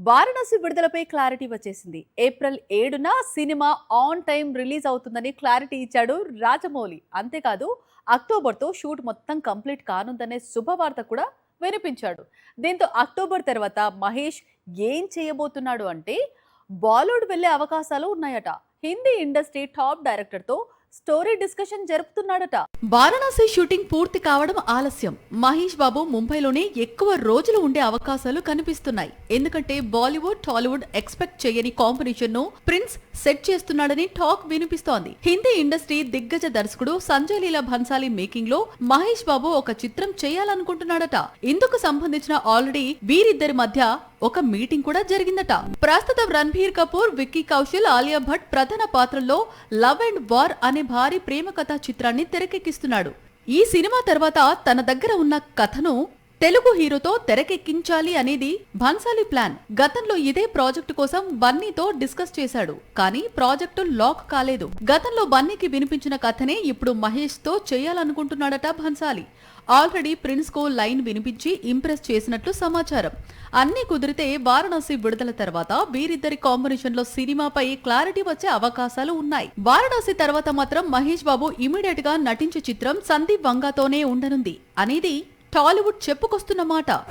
వారణాసి విడుదలపై క్లారిటీ వచ్చేసింది. ఏప్రిల్ 7న సినిమా ఆన్ టైం రిలీజ్ అవుతుందని క్లారిటీ ఇచ్చాడు రాజమౌళి. అంతేకాదు అక్టోబర్తో షూట్ మొత్తం కంప్లీట్ కానుందనే శుభవార్త కూడా వినిపించాడు. దీంతో అక్టోబర్ తర్వాత మహేష్ ఏం చేయబోతున్నాడు అంటే బాలీవుడ్ వెళ్లే అవకాశాలు ఉన్నాయట. హిందీ ఇండస్ట్రీ టాప్ డైరెక్టర్తో స్టోరీ డిస్కషన్ జరుపుతున్నాడట. వారణాసి షూటింగ్ పూర్తి కావడం ఆలస్యం. మహేష్ బాబు ముంబైలోనే ఎక్కువ రోజులు ఉండే అవకాశాలు కనిపిస్తున్నాయి. ఎందుకంటే బాలీవుడ్ టాలీవుడ్ ఎక్స్పెక్ట్ చేయని కాంబినేషన్ ను ప్రిన్స్ సెట్ చేస్తున్నాడని టాక్ వినిపిస్తోంది. హిందీ ఇండస్ట్రీ దిగ్గజ దర్శకుడు సంజయ్ లీలా భన్సాలి మేకింగ్ లో మహేష్ బాబు ఒక చిత్రం చేయాలనుకుంటున్నాడట. ఇందుకు సంబంధించిన ఆల్రెడీ వీరిద్దరి మధ్య ఒక మీటింగ్ కూడా జరిగిందట. ప్రస్తుతం రణ్బీర్ కపూర్, విక్కీ కౌశల్, ఆలియా భట్ ప్రధాన పాత్రల్లో లవ్ అండ్ వార్ అనే భారీ ప్రేమ కథా చిత్రాన్ని తెరకెక్కిస్తున్నాడు. ఈ సినిమా తర్వాత తన దగ్గర ఉన్న కథను తెలుగు హీరోతో తెరకెక్కించాలి అనేది భన్సాలి ప్లాన్. గతంలో ఇదే ప్రాజెక్టు కోసం బన్నీతో డిస్కస్ చేశాడు. కానీ ప్రాజెక్టు లాక్ కాలేదు. గతంలో బన్నీకి వినిపించిన కథనే ఇప్పుడు మహేష్ తో చేయాలనుకుంటున్నాడట భన్సాలి. ఆల్రెడీ ప్రిన్స్ కు లైన్ వినిపించి ఇంప్రెస్ చేసినట్లు సమాచారం. అన్ని కుదిరితే వారణాసి విడుదల తర్వాత వీరిద్దరి కాంబినేషన్ లో సినిమాపై క్లారిటీ వచ్చే అవకాశాలు ఉన్నాయి. వారణాసి తర్వాత మాత్రం మహేష్ బాబు ఇమీడియట్ గా నటించే చిత్రం సందీప్ వంగాతోనే ఉండనుంది అనేది టాలీవుడ్ చెప్పుకొస్తున్న మాట.